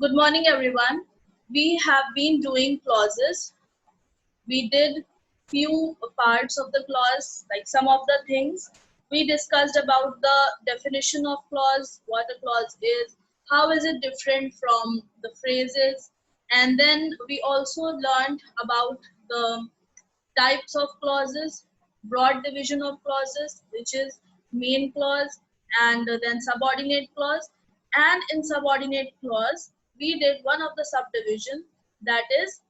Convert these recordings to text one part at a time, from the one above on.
Good morning, everyone. We have been doing clauses. We did few parts of the clause, like some of the things. We discussed about the definition of clause, what a clause is, how is it different from the phrases, and then we also learned about the types of clauses, broad division of clauses, which is main clause, and then subordinate clause. And in subordinate clause, we did one of the subdivision, that is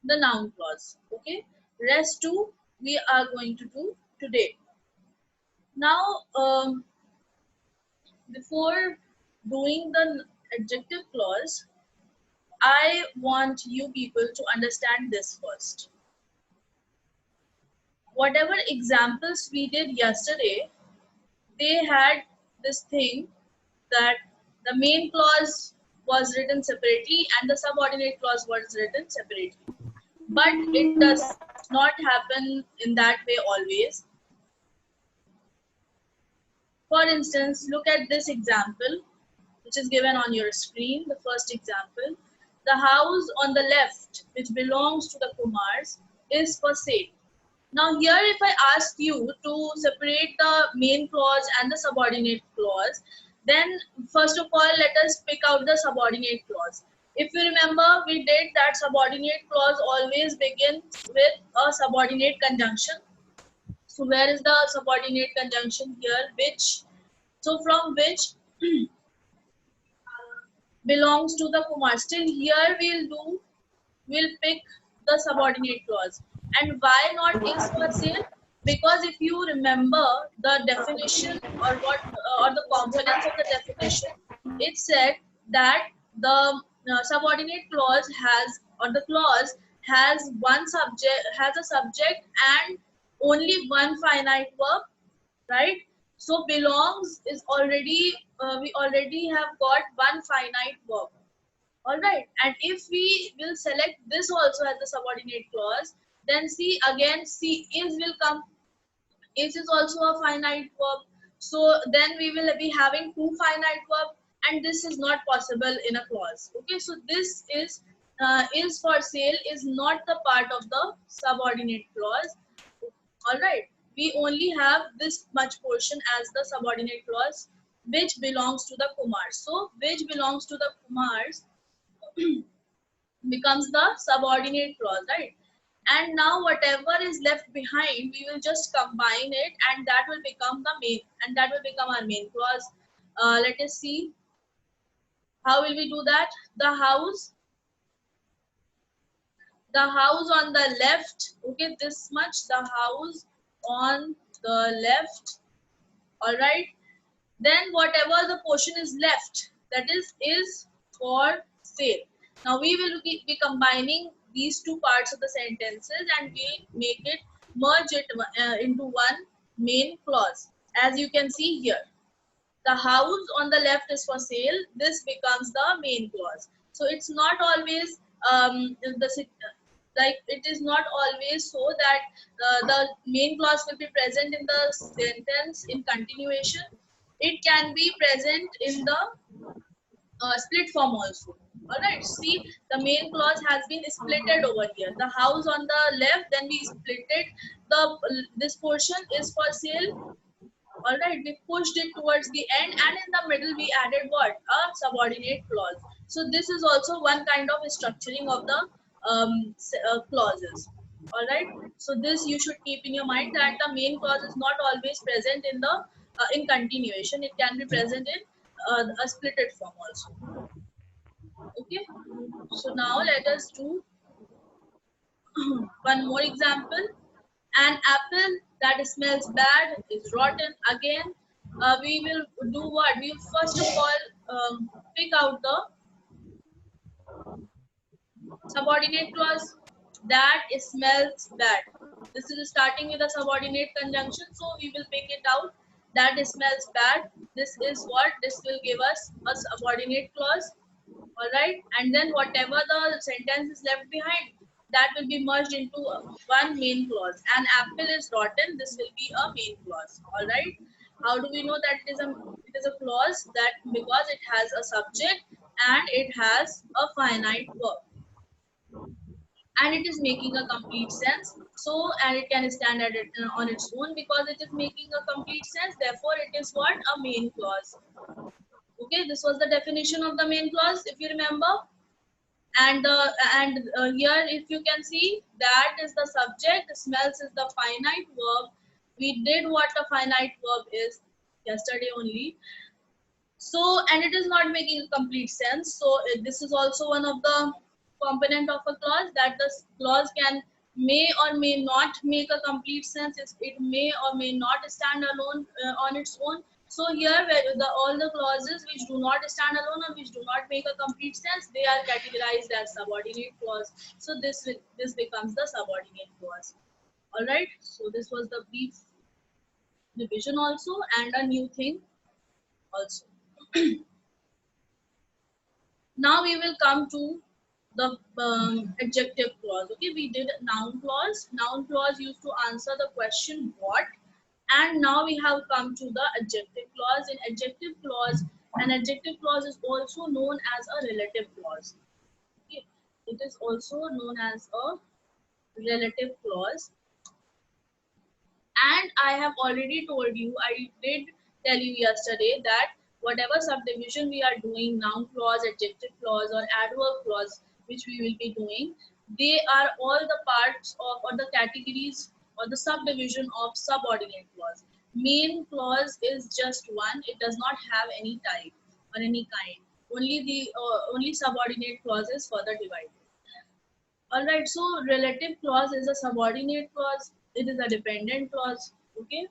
the noun clause. Okay, rest two we are going to do today. Now, before doing the adjective clause, I want you people to understand this first. Whatever examples we did yesterday, they had this thing that the main clause was written separately and the subordinate clause was written separately. But it does not happen in that way always. For instance, look at this example, which is given on your screen, the first example. The house on the left, which belongs to the Kumars, is for sale. Now here, if I ask you to separate the main clause and the subordinate clause, then first of all, let us pick out the subordinate clause. If you remember, we did that subordinate clause always begins with a subordinate conjunction. So where is the subordinate conjunction here? Which. So from which belongs to the Kumar. Still here we'll pick the subordinate clause. And why not is for sale? Because if you remember the definition or the components of the definition, it said that the subordinate clause has, or the clause has a subject and only one finite verb, right? So belongs is already, we already have got one finite verb. All right, and if we will select this also as the subordinate clause, then see again, see is will come. Is also a finite verb. So then we will be having two finite verb, and this is not possible in a clause. Okay, so this is for sale is not the part of the subordinate clause. All right, we only have this much portion as the subordinate clause, which belongs to the Kumars. So which belongs to the Kumars becomes the subordinate clause, right? And now whatever is left behind, we will just combine it, and that will become the main, and that will become our main clause. Let us see how will we do that. The house on the left, okay, this much, the house on the left. All right, then whatever the portion is left, that is for sale. Now we will be combining these two parts of the sentences, and we make it merge it into one main clause. As you can see here, the house on the left is for sale. This becomes the main clause. So it's not always like it is not always so that the main clause will be present in the sentence in continuation. It can be present in the split form also. All right, see, the main clause has been splitted over here. The house on the left, then we split it. This portion is for sale. All right, we pushed it towards the end, and in the middle we added what? A subordinate clause. So this is also one kind of structuring of the clauses. All right, so this you should keep in your mind, that the main clause is not always present in the in continuation. It can be present in a splitted form also. Okay, so now let us do one more example. An apple that smells bad is rotten. Again, we will do what? We will first of all pick out the subordinate clause. That smells bad. This is starting with a subordinate conjunction, so we will pick it out. That smells bad. This is what? This will give us a subordinate clause. All right, and then whatever the sentence is left behind, that will be merged into one main clause. An apple is rotten. This will be a main clause. All right, how do we know that it is a clause? That because it has a subject and it has a finite verb, and it is making a complete sense. So, and it can stand at it on its own because it is making a complete sense. Therefore, it is what? A main clause. Okay, this was the definition of the main clause, if you remember. And here, if you can see, that is the subject, smells is the finite verb. We did what a finite verb is yesterday only. So, and it is not making a complete sense. So, this is also one of the component of a clause, that the clause can may or may not make a complete sense. It may or may not stand alone on its own. So here, where all the clauses which do not stand alone or which do not make a complete sense, they are categorized as subordinate clause. So this becomes the subordinate clause. All right. So this was the brief division also, and a new thing also. Now we will come to the adjective clause. Okay, we did noun clause. Noun clause used to answer the question what, and now we have come to the adjective clause. In adjective clause, an adjective clause is also known as a relative clause. Okay, it is also known as a relative clause. And I have already told you, I did tell you yesterday that whatever subdivision we are doing, noun clause, adjective clause, or adverb clause, which we will be doing, they are all the parts of or the categories or the subdivision of subordinate clause. Main clause is just one; it does not have any type or any kind. Only subordinate clause is further divided. Alright, so relative clause is a subordinate clause. It is a dependent clause, okay,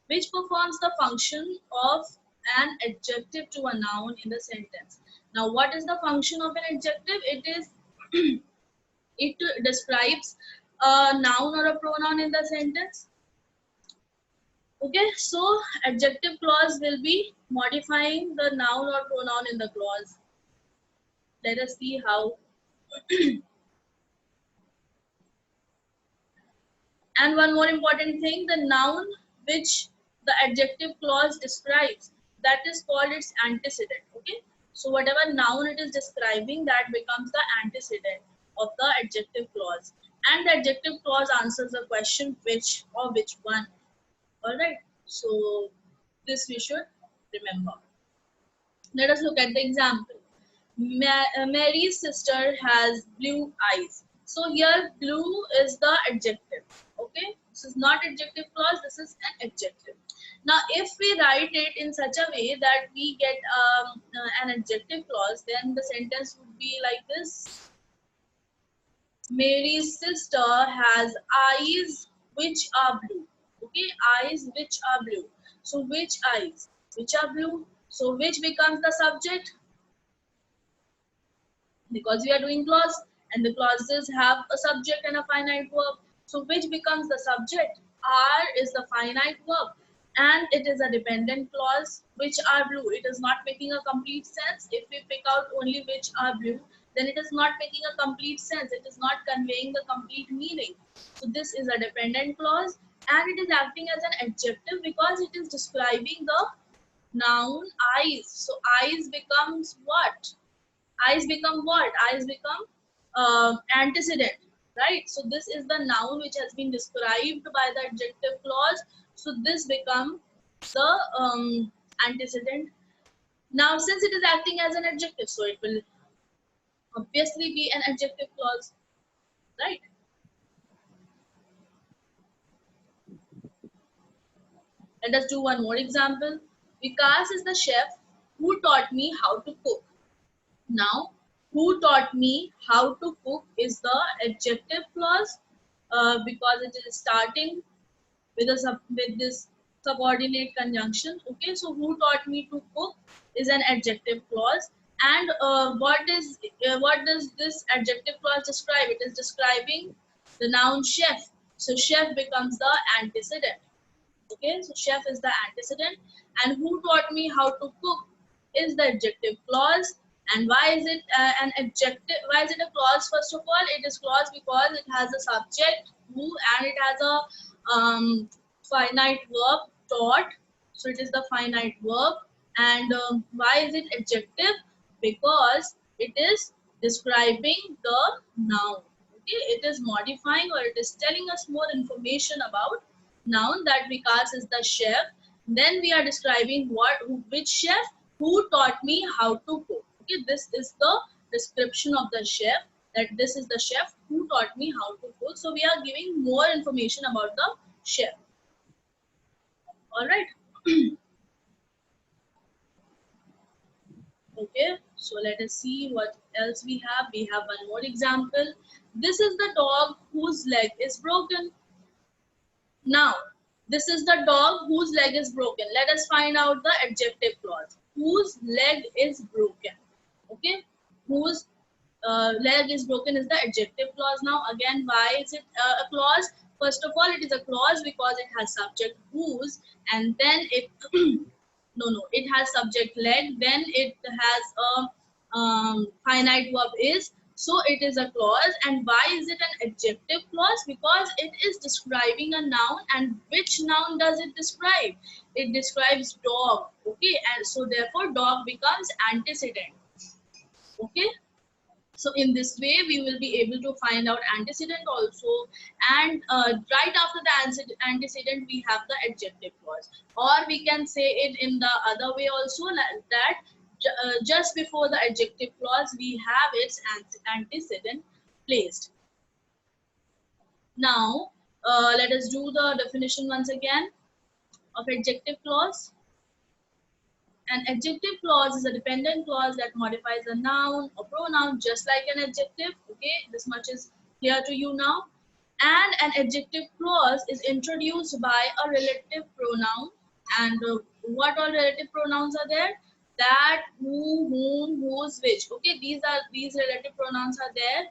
which performs the function of an adjective to a noun in the sentence. Now, what is the function of an adjective? It is it describes a noun or a pronoun in the sentence. Okay, so adjective clause will be modifying the noun or pronoun in the clause. Let us see how. And one more important thing, the noun which the adjective clause describes, that is called its antecedent. Okay, so whatever noun it is describing, that becomes the antecedent of the adjective clause, and the adjective clause answers the question which or which one. All right, so this we should remember. Let us look at the example. Mary's sister has blue eyes. So here blue is the adjective. Okay, this is not adjective clause, this is an adjective. Now if we write it in such a way that we get an adjective clause, then the sentence would be like this. Mary's sister has eyes which are blue. Okay, eyes which are blue. So which eyes? Which are blue? So which becomes the subject? Because we are doing clause and the clauses have a subject and a finite verb. So which becomes the subject? Are is the finite verb, and it is a dependent clause. Which are blue? It is not making a complete sense. If we pick out only which are blue, then it is not making a complete sense. It is not conveying the complete meaning. So this is a dependent clause, and it is acting as an adjective because it is describing the noun eyes. So eyes becomes what? Eyes become what? Eyes become antecedent, right? So this is the noun which has been described by the adjective clause. So this becomes the antecedent. Now, since it is acting as an adjective, so it will obviously be an adjective clause, right? Let us do one more example. Vikas is the chef who taught me how to cook. Now, who taught me how to cook is the adjective clause because it is starting with with this subordinate conjunction. Okay, so who taught me to cook is an adjective clause, and what does this adjective clause describe? It is describing the noun chef. So chef becomes the antecedent. Okay, so chef is the antecedent, and who taught me how to cook is the adjective clause. And why is it an adjective? Why is it a clause? First of all, it is clause because it has a subject who, and it has a finite verb taught. So it is the finite verb. And why is it adjective? because it is describing the noun. Okay, it is modifying or it is telling us more information about noun, that Vikas is the chef. Then we are describing which chef, who taught me how to cook. Okay, this is the description of the chef, that this is the chef who taught me how to cook. So we are giving more information about the chef. All right. Okay, so let us see what else we have. We have one more example. This is the dog whose leg is broken. Now, this is the dog whose leg is broken. Let us find out the adjective clause. Whose leg is broken. Okay, whose leg is broken is the adjective clause. Now, again, why is it a clause? First of all, it is a clause because it has subject whose, and then it it has subject leg, then it has a finite verb is. So it is a clause. And why is it an adjective clause? Because it is describing a noun. And which noun does it describe? It describes dog. Okay, and so therefore dog becomes antecedent. Okay, so in this way we will be able to find out antecedent also. And right after the antecedent we have the adjective clause, or we can say it in the other way also, like that just before the adjective clause we have its antecedent placed. Now let us do the definition once again of adjective clause. An adjective clause is a dependent clause that modifies a noun or pronoun just like an adjective. Okay, this much is clear to you now. And an adjective clause is introduced by a relative pronoun. And what all relative pronouns are there? That, who, whom, whose, which. Okay, these relative pronouns are there,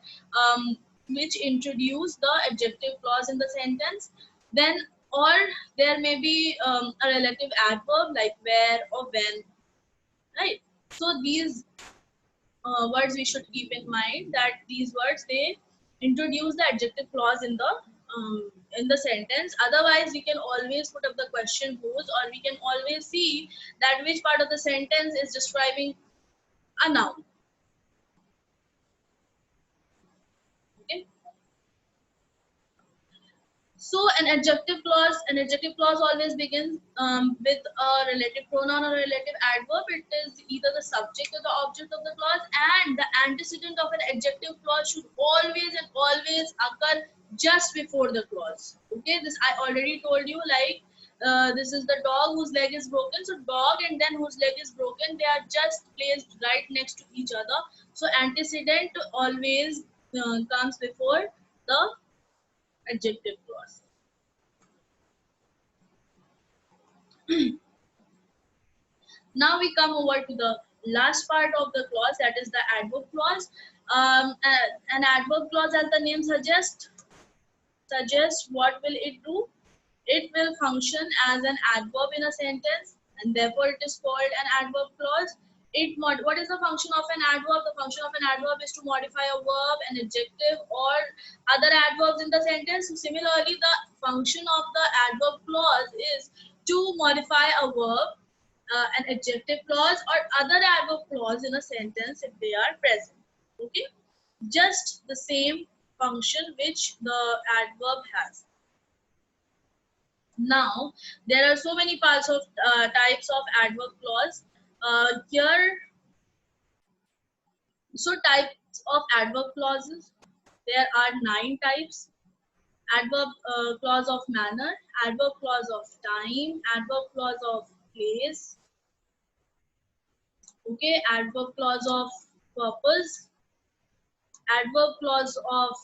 which introduce the adjective clause in the sentence. Then, or there may be a relative adverb like where or when, right? So these words we should keep in mind, that these words, they introduce the adjective clause in the sentence. Otherwise we can always put up the question whose, or we can always see that which part of the sentence is describing a noun. Okay, so an adjective clause always begins with a relative pronoun or relative adverb. It is either the subject or the object of the clause, and the antecedent of an adjective clause should always occur just before the clause. Okay, this I already told you, like this is the dog whose leg is broken. So dog and then whose leg is broken, they are just placed right next to each other. So antecedent always comes before the adjective clause. Now we come over to the last part of the clause, that is the adverb clause. An adverb clause, as the name suggests, what will it do? It will function as an adverb in a sentence, and therefore it is called an adverb clause. What is the function of an adverb? The function of an adverb is to modify a verb, an adjective, or other adverbs in the sentence. So similarly, the function of the adverb clause is to modify a verb, an adjective clause, or other adverb clause in a sentence if they are present. Okay, just the same function which the adverb has. Now there are so many types of adverb clause here. So types of adverb clauses, there are 9 types. Adverb clause of manner, adverb clause of time, adverb clause of place, okay, adverb clause of purpose, adverb clause of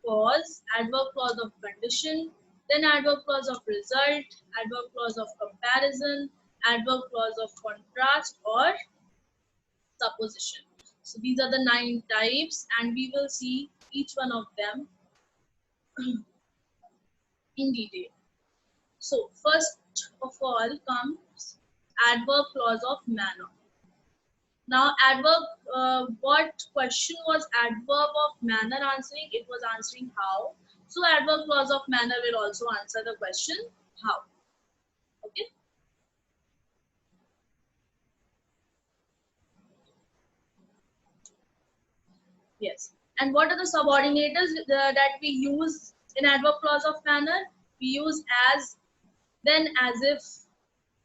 cause, adverb clause of condition, then adverb clause of result, adverb clause of comparison, adverb clause of contrast or supposition. So these are the 9 types, and we will see each one of them in detail. So first of all comes adverb clause of manner. Now adverb, what question was adverb of manner answering? It was answering how. So adverb clause of manner will also answer the question how. Okay. Yes. And what are the subordinators that we use in adverb clause of manner? We use as, then, as if,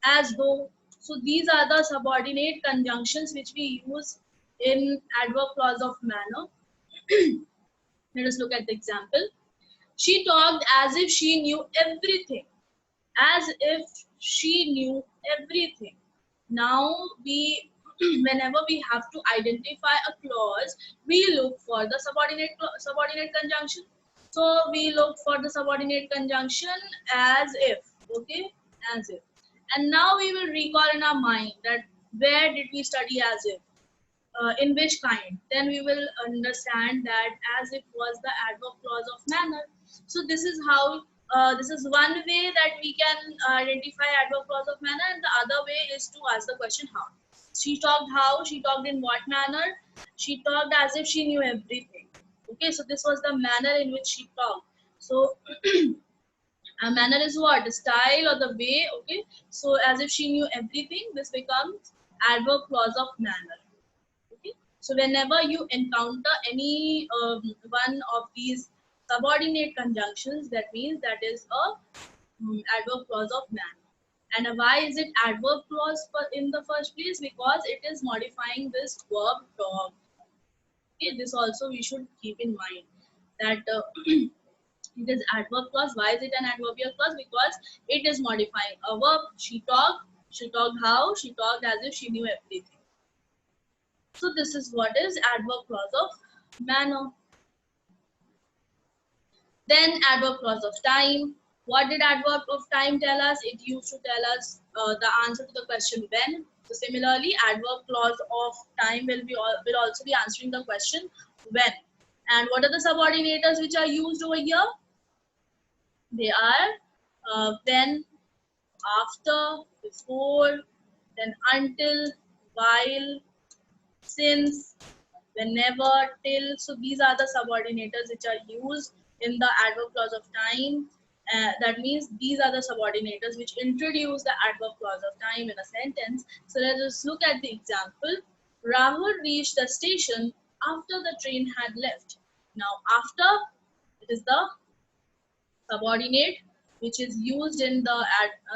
as though. So these are the subordinate conjunctions which we use in adverb clause of manner. Let us look at the example. She talked as if she knew everything. As if she knew everything. Now we, whenever we have to identify a clause, we look for the subordinate conjunction. So we look for the subordinate conjunction as if. Okay, as if. And now we will recall in our mind that where did we study as if, in which kind. Then we will understand that as if was the adverb clause of manner. So this is how, this is one way that we can identify adverb clause of manner, and the other way is to ask the question how. She talked how? She talked in what manner? She talked as if she knew everything. Okay, so this was the manner in which she talked. So a manner is what? The style or the way. Okay, so as if she knew everything, this becomes adverb clause of manner. Okay, so whenever you encounter any one of these subordinate conjunctions, that means that is a adverb clause of manner. And why is it adverb clause in the first place? Because it is modifying this verb talk. Okay, this also we should keep in mind that it is adverb clause. Why is it an adverbial clause? Because it is modifying a verb. She talked. She talked how? She talked as if she knew everything. So this is what is adverb clause of manner. Then adverb clause of time. What did adverb of time tell us? It used to tell us the answer to the question when. So similarly, adverb clause of time will also be answering the question when. And what are the subordinators which are used over here? They are when, after, before, then until, while, since, whenever, till. So these are the subordinators which are used in the adverb clause of time. That means these are the subordinators which introduce the adverb clause of time in a sentence. So let us look at the example. Rahul reached the station after the train had left. Now after, it is the subordinate which is used in the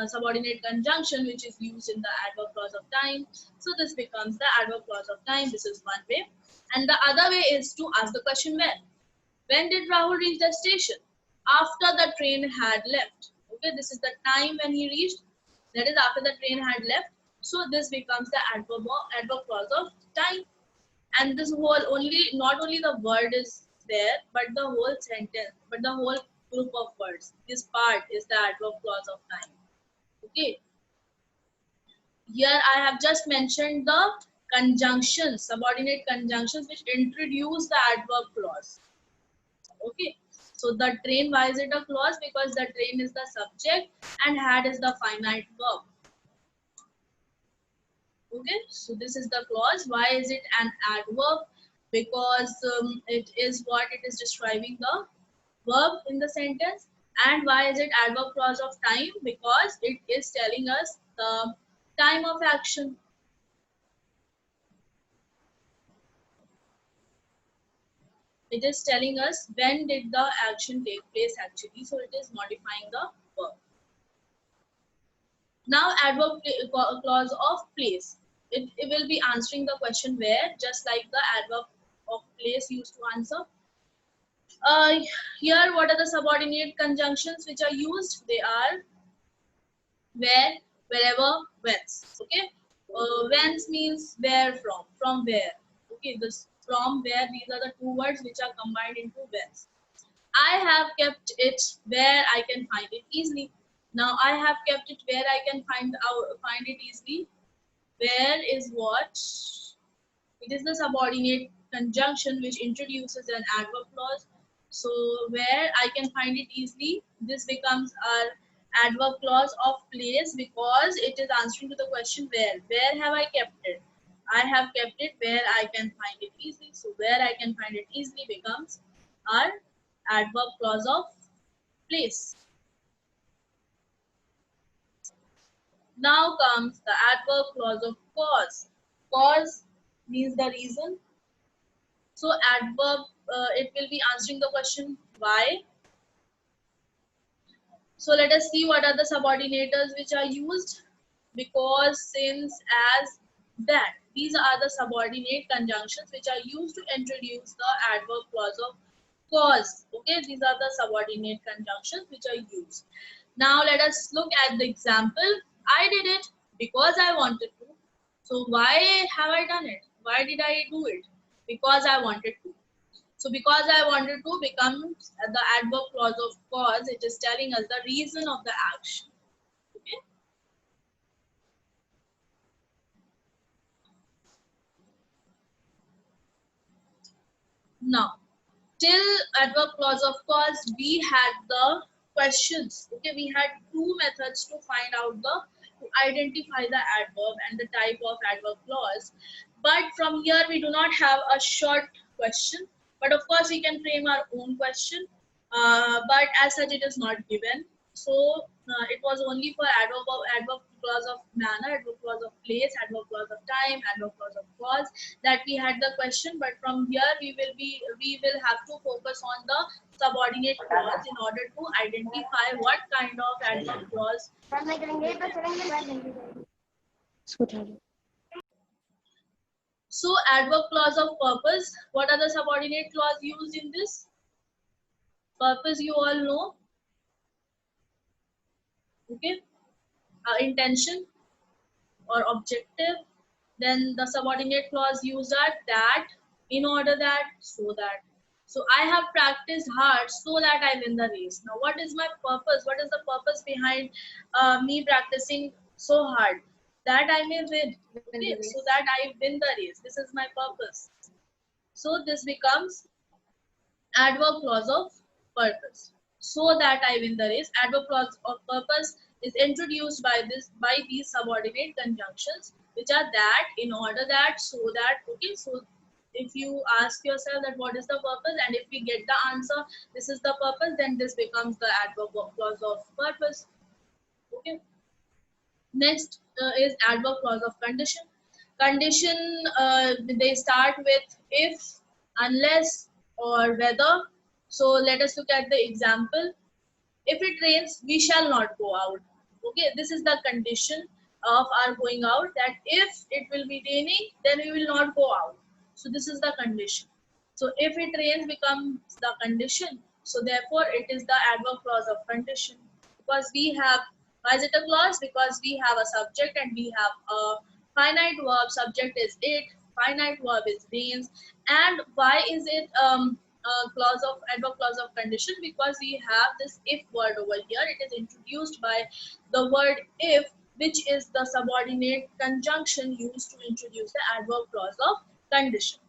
subordinate conjunction which is used in the adverb clause of time. So this becomes the adverb clause of time. This is one way. And the other way is to ask the question when. When did Rahul reach the station? After the train had left. Okay, this is the time when he reached. That is after the train had left. So this becomes the adverb clause of time. And this whole not only the word is there, but the whole sentence, but the whole group of words. This part is the adverb clause of time. Okay. Here I have just mentioned the conjunctions, subordinate conjunctions which introduce the adverb clause. Okay. So the train, why is it a clause? Because the train is the subject and had is the finite verb. Okay, so this is the clause. Why is it an adverb? Because it is what it is describing the verb in the sentence. And why is it adverb clause of time? Because it is telling us the time of action. It is telling us when did the action take place actually. So it is modifying the verb. Now adverb clause of place. It will be answering the question where, just like the adverb of place used to answer. Uh, Here, what are the subordinate conjunctions which are used? They are where, wherever, whence. Okay, whence means where from where. Okay, this from where. These are the two words which are combined into whence. I have kept it where I can find it easily. Now I have kept it where I can find it easily. Where is what? It is the subordinate conjunction which introduces an adverb clause. So where I can find it easily, this becomes our adverb clause of place because it is answering to the question where. Where have I kept it? I have kept it where I can find it easily. So where I can find it easily becomes our adverb clause of place. Now comes the adverb clause of cause. Cause means the reason. So adverb, it will be answering the question why. So let us see what are the subordinators which are used. Because, since, as, that. These are the subordinate conjunctions which are used to introduce the adverb clause of cause. Okay, these are the subordinate conjunctions which are used. Now let us look at the example. I did it because I wanted to. So why have I done it? Why did I do it? Because I wanted to. So because I wanted to becomes the adverb clause of cause. It is telling us the reason of the action. Okay. Now, till adverb clause of cause, we had the questions. Okay, we had two methods to find out to identify the adverb and the type of adverb clause. But from here, we do not have a short question. But of course, we can frame our own question. But as such, it is not given. So it was only for adverb clause of manner, adverb clause of place, adverb clause of time, adverb clause of cause, that we had the question. But from here we will have to focus on the subordinate clause in order to identify what kind of adverb clause. So adverb clause of purpose. What are the subordinate clause used in this? Purpose, you all know. Okay. Intention or objective. Then the subordinate clause used are that, in order that, so that. So I have practiced hard so that I win the race. Now what is my purpose? What is the purpose behind me practicing so hard? That I may win. Okay? So that I win the race. This is my purpose. So this becomes adverb clause of purpose. So that I win the race. Adverb clause of purpose is introduced by these subordinate conjunctions, which are that, in order that, so that. Okay, so if you ask yourself that what is the purpose, and if we get the answer, this is the purpose, then this becomes the adverb clause of purpose. Okay. Next is adverb clause of condition. Condition, they start with if, unless, or whether. So let us look at the example. If it rains, we shall not go out. Okay, this is the condition of our going out, that if it will be raining, then we will not go out. So this is the condition. So if it rains becomes the condition. So therefore it is the adverb clause of condition. Because we have, why is it a clause? Because we have a subject and we have a finite verb. Subject is it, finite verb is rains. And why is it clause of adverb clause of condition? Because we have this if word over here. It is introduced by the word if, which is the subordinate conjunction used to introduce the adverb clause of condition.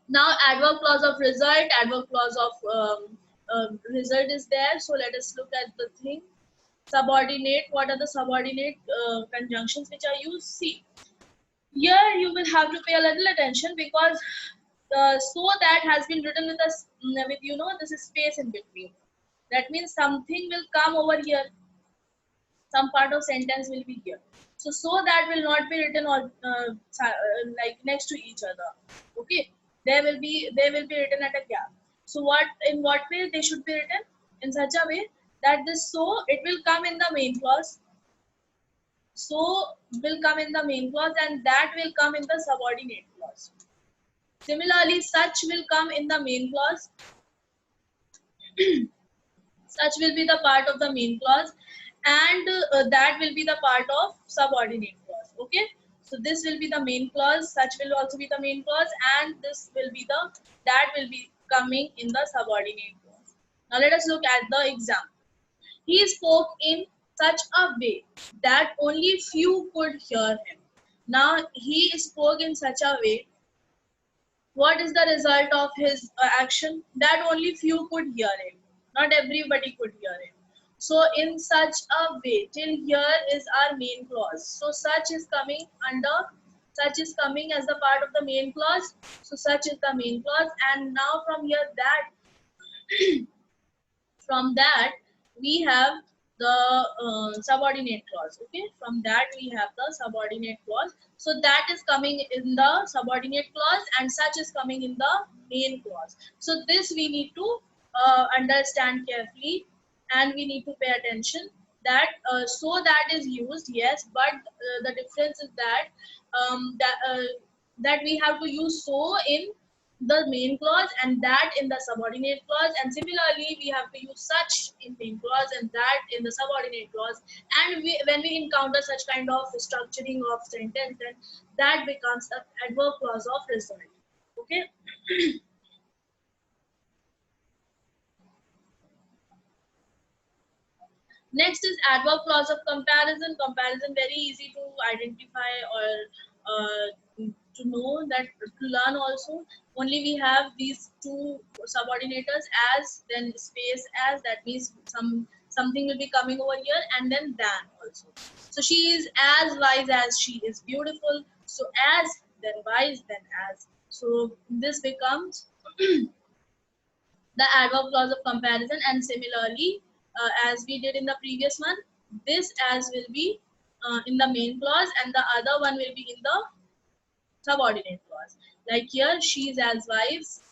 Now adverb clause of result, adverb clause of result is there. So let us look at the thing. Subordinate, what are the subordinate conjunctions which are used? See, here you will have to pay a little attention, because so that has been written with us with this is space in between. That means something will come over here, some part of sentence will be here. So that will not be written or like next to each other. Okay, they will be written at a gap. So in what way they should be written? In such a way that this so, it will come in the main clause. So will come in the main clause, and that will come in the subordinate clause. Similarly, such will come in the main clause. Such will be the part of the main clause, and that will be the part of subordinate clause. Okay, so this will be the main clause, such will also be the main clause, and this will be that will be coming in the subordinate clause. Now let us look at the example. He spoke in such a way that only few could hear him. Now he spoke in such a way. What is the result of his action? That only few could hear him. Not everybody could hear him. So in such a way, till here is our main clause. So such is coming as the part of the main clause. So such is the main clause, and now from here from that we have the subordinate clause. Okay, from that we have the subordinate clause. So that is coming in the subordinate clause, and such is coming in the main clause. So this we need to understand carefully, and we need to pay attention that so that is used, yes, but the difference is that that we have to use so in the main clause and that in the subordinate clause, and similarly we have to use such in main clause and that in the subordinate clause. And when we encounter such kind of structuring of sentence, then that becomes an adverb clause of result. Okay. Next is adverb clause of comparison. Comparison, very easy to identify or to know, that to learn also. Only we have these two subordinators, as, then space as. That means something will be coming over here, and then than also. So she is as wise as she is beautiful. So as, then wise, then as. So this becomes the adverb clause of comparison. And similarly, as we did in the previous one, this as will be in the main clause, and the other one will be in the subordinate clause. Like here, she is as wise.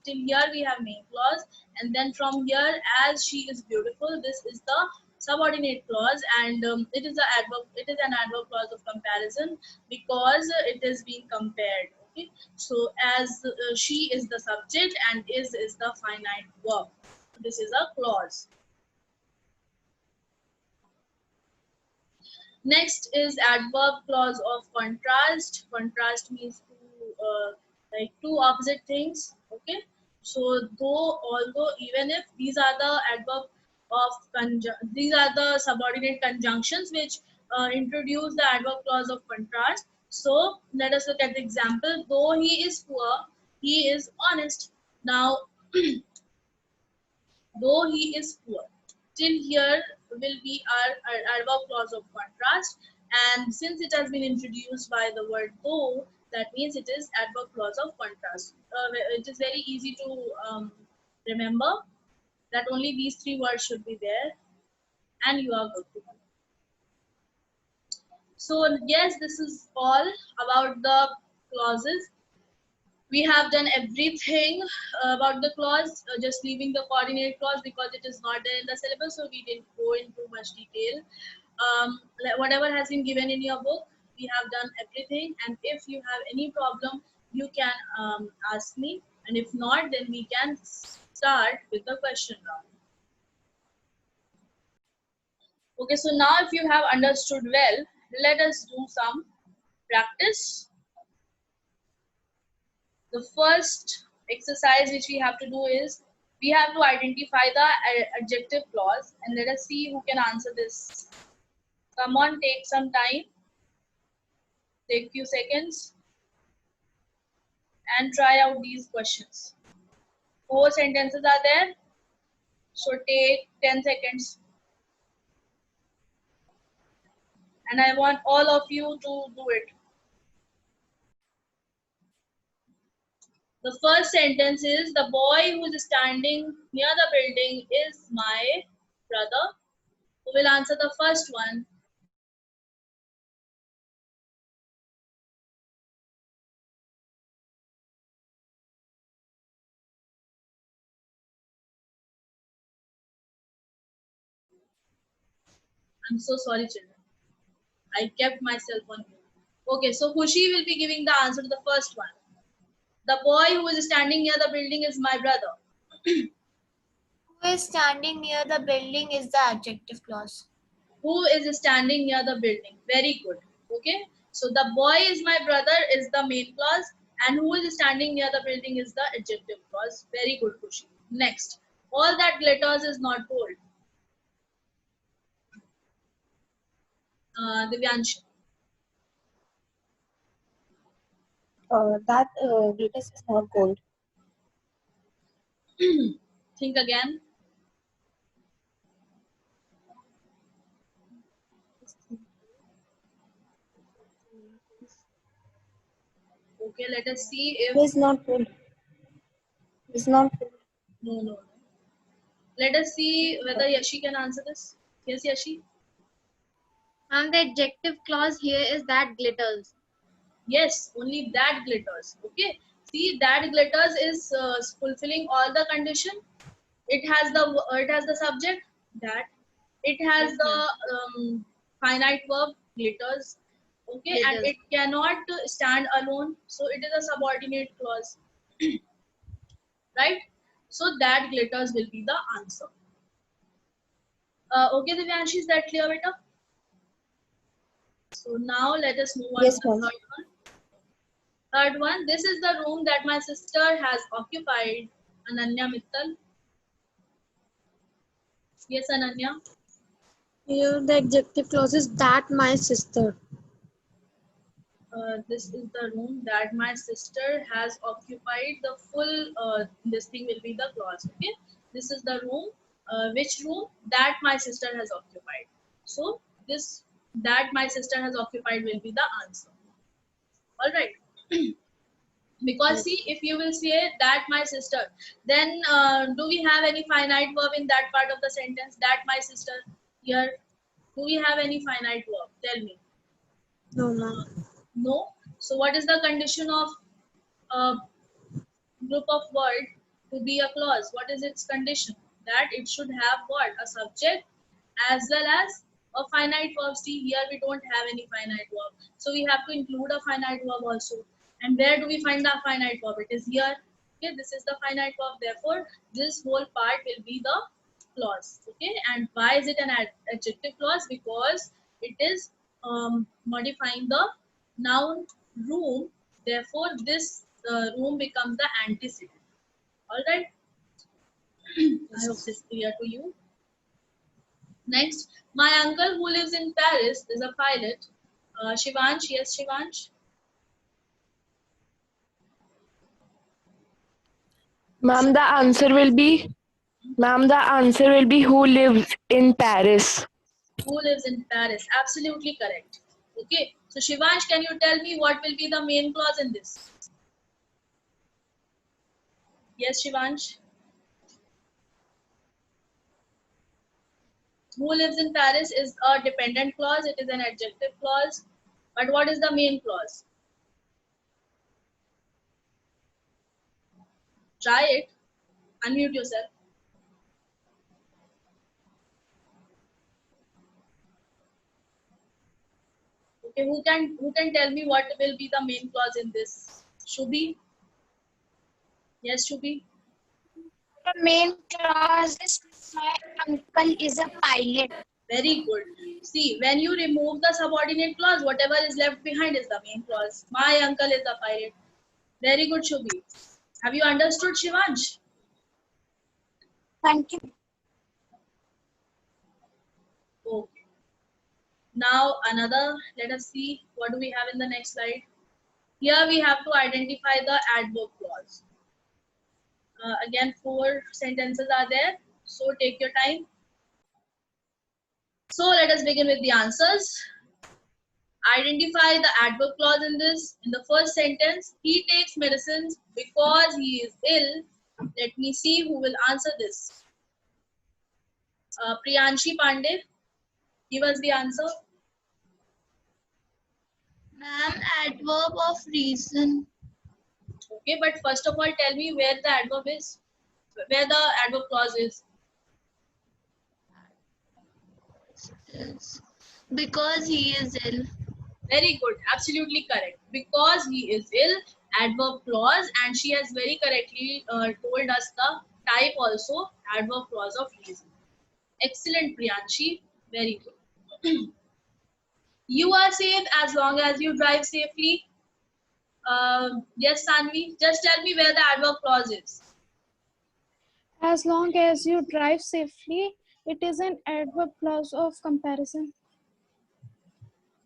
Till here we have main clause, and then from here, as she is beautiful, this is the subordinate clause, and it is an adverb clause of comparison, because it is being compared. Okay, so as she is the subject and is the finite verb. This is a clause. Next is adverb clause of contrast. Contrast means like two opposite things. Okay, so although even if these are the adverb these are the subordinate conjunctions which introduce the adverb clause of contrast. So let us look at the example. Though he is poor, he is honest. Now, though he is poor, till here will be our adverb clause of contrast, and since it has been introduced by the word though, that means it is adverb clause of contrast. It is very easy to remember that only these three words should be there, and you are good to go. So yes, this is all about the clauses. We have done everything about the clause, just leaving the coordinate clause because it is not there in the syllabus, so we didn't go into much detail. Whatever has been given in your book, we have done everything, and if you have any problem, you can ask me, and if not, then we can start with the question round. Okay, so now if you have understood well, let us do some practice. The first exercise which we have to do is we have to identify the adjective clause, and let us see who can answer this. Come on, take some time, take few seconds and try out these questions. 4 sentences are there, so take 10 seconds. And I want all of you to do it. The first sentence is, the boy who is standing near the building is my brother. Who will answer the first one? I'm so sorry, children. I kept myself on mute. Okay, so Khushi will be giving the answer to the first one. The boy who is standing near the building is my brother. Who is standing near the building is the adjective clause. Who is standing near the building? Very good. Okay, so the boy is my brother is the main clause, and who is standing near the building is the adjective clause. Very good, Khushi. Next, all that glitters is not gold. Divyansh. That glitters is not gold. Think again. Okay, let us see if. It is not gold. It is not gold. No. Let us see whether Yashi can answer this. Yes, Yashi? And the adjective clause here is that glitters. Yes, only that glitters. Okay. See, that glitters is fulfilling all the condition. It has the subject that. It has Yes, the ma'am. finite verb glitters. Okay, and Glitters. it cannot stand alone. So it is a subordinate clause, right? So that glitters will be the answer. Okay, Divyanshi, is that clear, beta? So now let us move on to Yes, the ma'am. third one. Third one, this is the room that my sister has occupied. Ananya Mittal. Yes, Ananya. Here the adjective clause is that my sister. This is the room that my sister has occupied. The full this thing will be the clause. Okay, this is the room. Which room that my sister has occupied? So this that my sister has occupied will be the answer. All right. Because see, if you will say that my sister, then do we have any finite verb in that part of the sentence? That my sister here. Do we have any finite verb? Tell me. No, ma'am. No. So what is the condition of a group of word to be a clause? What is its condition? That it should have what? A subject as well as a finite verb. See, here we don't have any finite verb. So we have to include a finite verb also. And where do we find the finite verb? It is here. Okay, this is the finite verb. Therefore, this whole part will be the clause. Okay, and why is it an adjective clause? Because it is modifying the noun room. Therefore, this room becomes the antecedent. All right. I hope this is clear to you. Next, my uncle who lives in Paris is a pilot. Shivansh, yes, Shivansh. Ma'am, the answer will be who lives in Paris. Who lives in Paris? Absolutely correct. Okay. So Shivansh, can you tell me what will be the main clause in this? Yes, Shivansh. Who lives in Paris is a dependent clause. It is an adjective clause. But what is the main clause? Try it. Unmute yourself. Okay, who can tell me what will be the main clause in this? Shubhi? Yes, Shubhi. The main clause is my uncle is a pilot. Very good. See, when you remove the subordinate clause, whatever is left behind is the main clause. My uncle is a pilot. Very good, Shubhi. Have you understood, Shivansh? Thank you. Okay. Now another, let us see what do we have in the next slide. Here we have to identify the adverb clause. Again, 4 sentences are there. So take your time. So let us begin with the answers. Identify the adverb clause in this. In the first sentence, he takes medicines because he is ill. Let me see who will answer this. Priyanshi Pandey, give us the answer. Ma'am, adverb of reason. Okay, but first of all, tell me where the adverb is, where the adverb clause is. Because he is ill. Very good, absolutely correct. Because he is ill, adverb clause, and she has very correctly told us the type also, adverb clause of reason. Excellent, Priyanshi. Very good. You are safe as long as you drive safely. Yes, Sanvi, just tell me where the adverb clause is. As long as you drive safely, it is an adverb clause of comparison.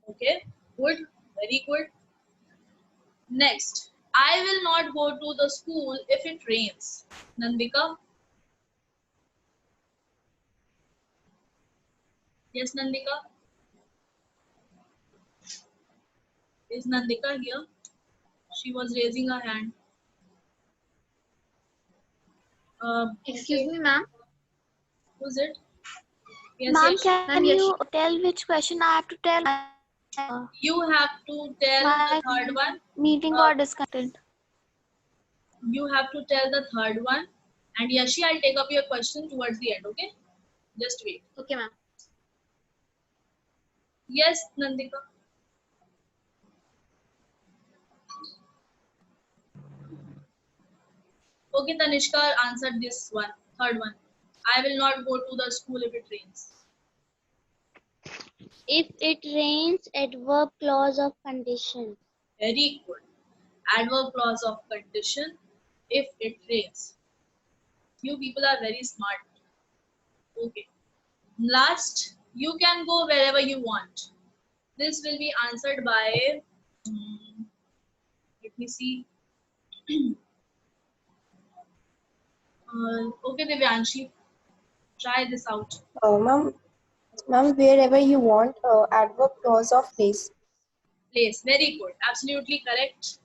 Okay, good, very good. Next, I will not go to the school if it rains. Nandika? Yes, Nandika? Is Nandika here? She was raising her hand. Excuse Okay. me, ma'am. Who's it? Yes, Ma'am, yes. can Ma'am, you tell which question I have to tell? You have to tell the My third one. meeting Uh, got disconnected. you have to tell the third one. And Yashi, I'll take up your question towards the end, okay? Just wait. Okay, ma'am. Yes, Nandika. Okay, Tanishka answered this one, third one. I will not go to the school if it rains. If it rains, adverb clause of condition. Very good. Adverb clause of condition if it rains. You people are very smart. Okay. Last, you can go wherever you want. This will be answered by, let me see. Okay, Divyanshi, try this out. Ma'am, wherever you want, adverb clause of place. Place. Very good. Absolutely correct.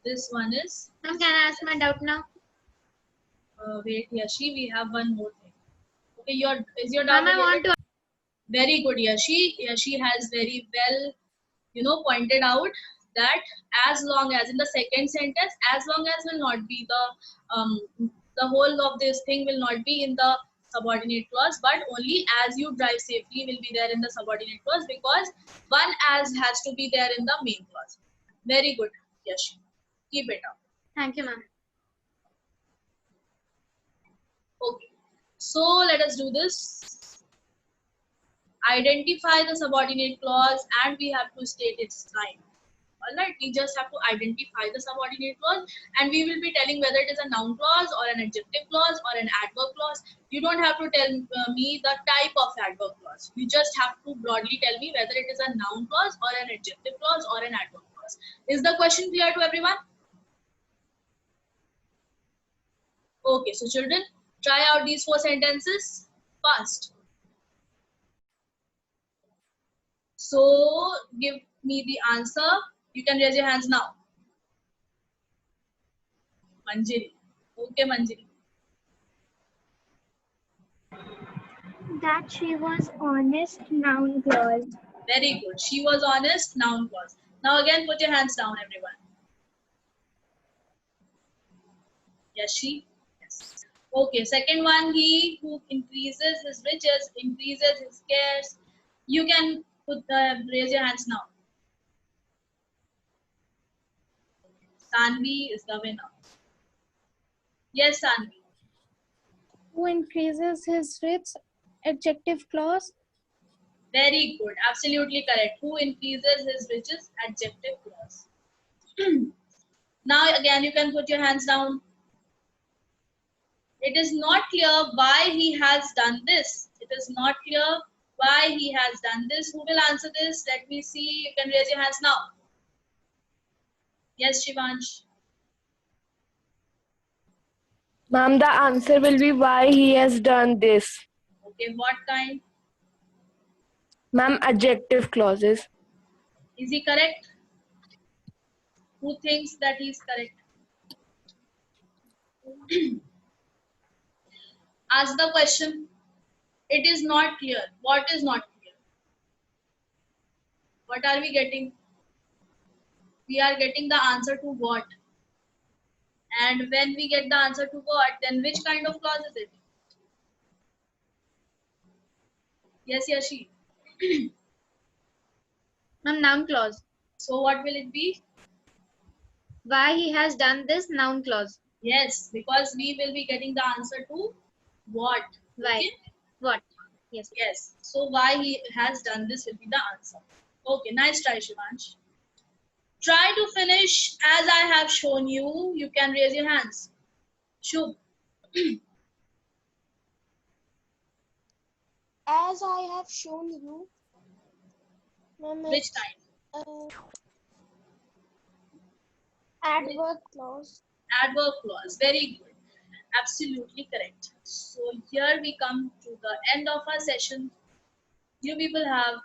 This one is, Ma'am, can I ask my doubt now? wait, Yashi, we have one more thing. Okay, is your Ma'am, doubt I want related? to. Very good, Yashi. Yashi has very well, pointed out that as long as in the second sentence, as long as will not be the whole of this thing will not be in the subordinate clause, but only as you drive safely will be there in the subordinate clause, because one as has to be there in the main clause. Very good, Yashi. Keep it up. Thank you, ma'am. Okay. So let us do this. Identify the subordinate clause and we have to state its sign. Alright, we just have to identify the subordinate clause and we will be telling whether it is a noun clause or an adjective clause or an adverb clause. You don't have to tell me the type of adverb clause. You just have to broadly tell me whether it is a noun clause or an adjective clause or an adverb clause. Is the question clear to everyone? Okay, so children, try out these 4 sentences fast. So give me the answer. You can raise your hands now. Manjiri. Okay, Manjiri. That she was honest, noun clause. Very good. She was honest, noun clause. Now again, put your hands down, everyone. Yes, she? Yes. Okay, second one, he who increases his riches, increases his cares. You can raise your hands now. Sanvi is the winner. Yes, Sanvi. Who increases his rates? Adjective clause. Very good. Absolutely correct. Who increases his riches? Adjective clause. Now again, you can put your hands down. It is not clear why he has done this. It is not clear why he has done this. Who will answer this? Let me see. You can raise your hands now. Yes, Shivansh. Ma'am, the answer will be why he has done this. Okay, what kind? Ma'am, adjective clauses. Is he correct? Who thinks that he is correct? Ask the question. It is not clear. What is not clear? What are we getting? We are getting the answer to what? And when we get the answer to what, then which kind of clause is it? Yes, Yashi. Ma'am, noun clause. So what will it be? Why he has done this, noun clause. Yes, because we will be getting the answer to what? Why? Okay? What? Yes. Yes. So why he has done this will be the answer. Okay, nice try, Shivansh. Try to finish as I have shown you. You can raise your hands. Shubh. As I have shown you, Which kind? Adverb clause. Adverb clause. Very good. Absolutely correct. So here we come to the end of our session. You people have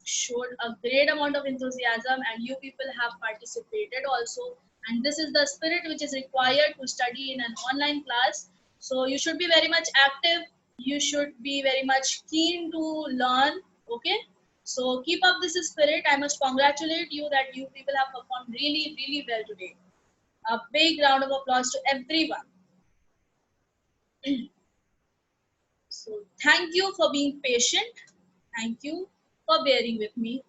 showed a great amount of enthusiasm and you people have participated also. And this is the spirit which is required to study in an online class. So you should be very much active. you should be very much keen to learn. Okay, so keep up this spirit. I must congratulate you that you people have performed really, really well today. A big round of applause to everyone. So thank you for being patient. Thank you for bearing with me